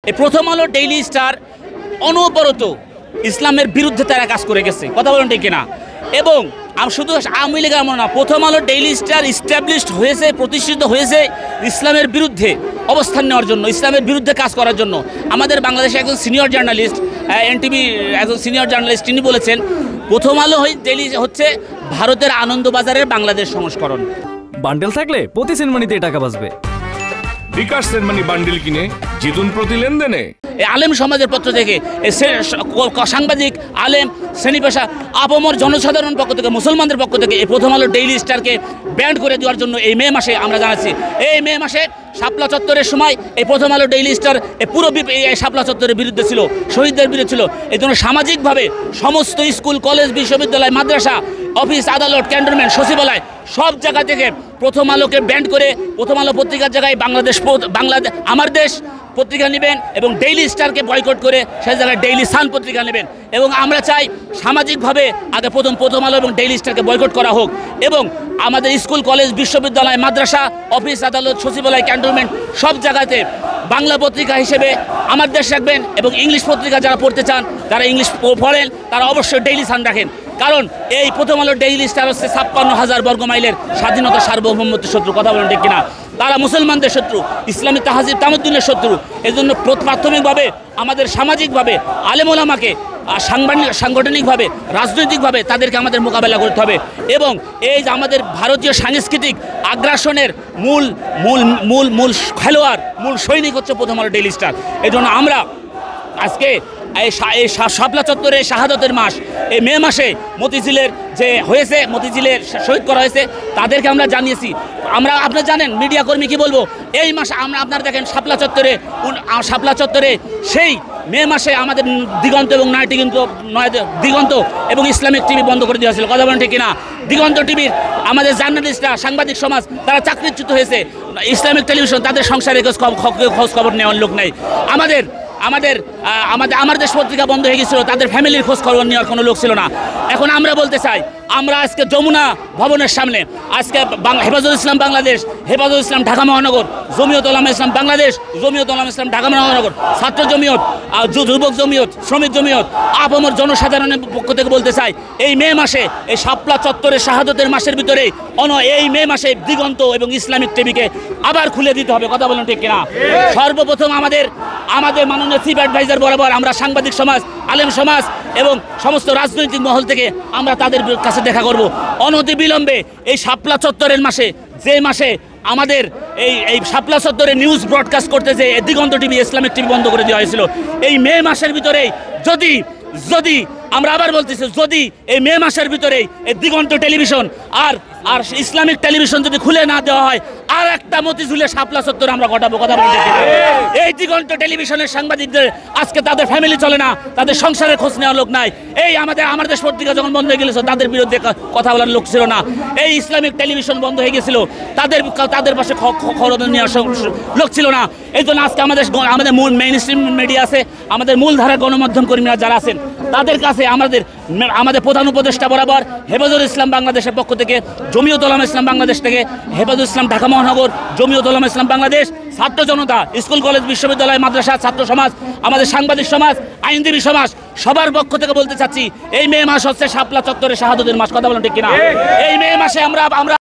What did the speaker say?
এই প্রথম আলো ডেইলি স্টার অনবরত ইসলামের বিরুদ্ধে তারা কাজ করে গেছে, কথা বলেন ঠিক কিনা। এবং শুধু আওয়ামী লীগের এমন না, প্রথম আলো ডেইলি স্টার ইস্টাবলিশড হয়েছে, প্রতিষ্ঠিত হয়েছে ইসলামের বিরুদ্ধে অবস্থান নেওয়ার জন্য, ইসলামের বিরুদ্ধে কাজ করার জন্য। আমাদের বাংলাদেশে একজন সিনিয়র জার্নালিস্ট, এনটিভি একজন সিনিয়র জার্নালিস্ট, তিনি বলেছেন প্রথম আলো ডেইলি হচ্ছে ভারতের আনন্দবাজারের বাংলাদেশ সংস্করণ। বান্ডেল থাকলে প্রতি সেনমানিতে টাকা বাঁচবে। বিকাশ সেনমানি বান্ডেল কিনে জিতুন প্রতি লেনদেনে। আলেম সমাজের পক্ষ থেকে, সাংবাদিক, আলেম, শ্রেণী পেশা, আপামর জনসাধারণ পক্ষ থেকে, মুসলমানদের পক্ষ থেকে এই প্রথম আলো ডেইলি স্টারকে ব্যান্ড করে দেওয়ার জন্য এই মে মাসে আমরা জানাচ্ছি। এই মে মাসে শাপলা চত্বরের সময় এই প্রথম আলো ডেইলি স্টার পুরো শাপলা চত্বরের বিরুদ্ধে ছিল, শহীদদের বিরুদ্ধে ছিল। এই জন্য সামাজিকভাবে সমস্ত স্কুল, কলেজ, বিশ্ববিদ্যালয়, মাদ্রাসা, অফিস, আদালত, ক্যান্টনমেন্ট, সচিবালয় সব জায়গা থেকে প্রথম আলোকে ব্যান্ড করে প্রথম আলো পত্রিকার জায়গায় বাংলাদেশ আমার দেশ পত্রিকা নেবেন এবং ডেইলি স্টারকে বয়কট করে সেই জায়গায় ডেইলি সান পত্রিকা নেবেন। এবং আমরা চাই সামাজিকভাবে আগে প্রথম আলো এবং ডেইলি স্টারকে বয়কট করা হোক এবং আমাদের স্কুল, কলেজ, বিশ্ববিদ্যালয়, মাদ্রাসা, অফিস, আদালত, সচিবালয়, ক্যান্টনমেন্ট সব জায়গাতে বাংলা পত্রিকা হিসেবে আমার দেশ রাখবেন এবং ইংলিশ পত্রিকা যারা পড়তে চান, যারা ইংলিশ পড়েন তারা অবশ্যই ডেইলি সান রাখেন। কারণ এই প্রথম আলো ডেইলি স্টার হচ্ছে 56,000 বর্গমাইলের স্বাধীনতা, সার্বভৌমত্বের শত্রু, কথা বলেন ঠিক কিনা। তারা মুসলমানদের শত্রু, ইসলামী তাহাজিব তামুদ্দিনের শত্রু। এই জন্য প্রাথমিকভাবে আমাদের সামাজিকভাবে আলেম ওলামাকে, সাংগঠনিকভাবে, রাজনৈতিকভাবে তাদেরকে আমাদের মোকাবেলা করতে হবে। এবং এই যে আমাদের ভারতীয় সাংস্কৃতিক আগ্রাসনের মূল মূল মূল মূল খেলোয়াড়, মূল সৈনিক হচ্ছে প্রথম আলো ডেইলি স্টার। এই জন্য আমরা আজকে এই শাপলা চত্বরে শাহাদতের মাস, এই মে মাসে মতিঝিলের যে হয়েছে, মতিঝিলের শহীদ করা হয়েছে, তাদেরকে আমরা জানিয়েছি। আপনারা জানেন, মিডিয়া কর্মী কি বলবো, এই মাসে আপনারা দেখেন শাপলা চত্বরে সেই মে মাসে আমাদের দিগন্ত এবং দিগন্ত এবং ইসলামিক টিভি বন্ধ করে দেওয়া হয়েছিল, কথা বলেন ঠিক কিনা। দিগন্ত টিভির আমাদের জার্নালিস্টরা, সাংবাদিক সমাজ তারা চাকরিচ্যুত হয়েছে। ইসলামিক টেলিভিশন তাদের সংসারে খোঁজ খবর নেওয়ার লোক নাই। আমার দেশ পত্রিকা বন্ধ হয়ে গেছিল, তাদের ফ্যামিলির খোঁজ খবর নেওয়ার কোনো লোক ছিল না। এখন আমরা বলতে চাই, আমরা আজকে যমুনা ভবনের সামনে আজকে হেফাজতুল ইসলাম বাংলাদেশ, হেফাজতুল ইসলাম ঢাকা মহানগর, জমিয়ত উলামা ইসলাম বাংলাদেশ, জমিয়ত উলামা ইসলাম ঢাকা মহানগর, ছাত্র জমিয়ত, যুবক জমিয়ত, শ্রমিক জমিয়ত, আপামর জনসাধারণের পক্ষ থেকে বলতে চাই, এই মে মাসে, এই শাপলা চত্বরের শাহাদতের মাসের ভিতরে এই মে মাসে দিগন্ত এবং ইসলামিক টিভিকে আবার খুলে দিতে হবে, কথা বলেন ঠিক কিনা। সর্বপ্রথম আমাদের মাননীয় চিফ অ্যাডভাইজার বরাবর আমরা সাংবাদিক সমাজ, আলেম সমাজ এবং সমস্ত রাজনৈতিক মহল থেকে আমরা তাদের কাছে দেখা করব। অনতি বিলম্বে এই শাপলা চত্বরের মাসে, যে মাসে আমাদের এই শাপলা চত্বরে নিউজ ব্রডকাস্ট করতে যে দিগন্ত টিভি, ইসলামিক টিভি বন্ধ করে দেওয়া হয়েছিল, এই মে মাসের ভিতরে যদি আমরা আবার বলতেছি, যদি এই মে মাসের ভিতরে এই দিগন্ত টেলিভিশন আর ইসলামিক টেলিভিশন যদি খুলে না দেওয়া হয়, আর একটা মতিঝিলের শাপলা চত্বর আমরা ঘটাবো, কথা বলতে। এই দিগন্ত টেলিভিশনের সাংবাদিকদের আজকে তাদের ফ্যামিলি চলে না, তাদের সংসারের খোঁজ নেওয়ার লোক নাই। এই আমার দেশ পত্রিকা যখন বন্ধ হয়ে গেছিল, তাদের বিরুদ্ধে কথা বলার লোক ছিল না। এই ইসলামিক টেলিভিশন বন্ধ হয়ে গেছিল, তাদের পাশে খবর নেওয়ার লোক ছিল না। এই জন্য আজকে আমাদের মূল মেইন স্ট্রিম মিডিয়া আছে, আমাদের মূলধারা গণমাধ্যম কর্মীরা যারা আছেন, তাদের কাছে আমাদের প্রধান উপদেষ্টা বরাবর হেফাজতুল ইসলাম বাংলাদেশের পক্ষ থেকে, জমিয়ত উলামা ইসলাম বাংলাদেশ থেকে, হেফাজতুল ইসলাম ঢাকা মহানগর, জমিয়ত উলামা ইসলাম বাংলাদেশ, ছাত্র জনতা, স্কুল, কলেজ, বিশ্ববিদ্যালয়, মাদ্রাসা, ছাত্র সমাজ, আমাদের সাংবাদিক সমাজ, আইনজীবী সমাজ, সবার পক্ষ থেকে বলতে চাচ্ছি, এই মে মাস হচ্ছে শাপলা চত্বরে শাহাদতের মাস, কথা বলেন ঠিক কিনা। এই মে মাসে আমরা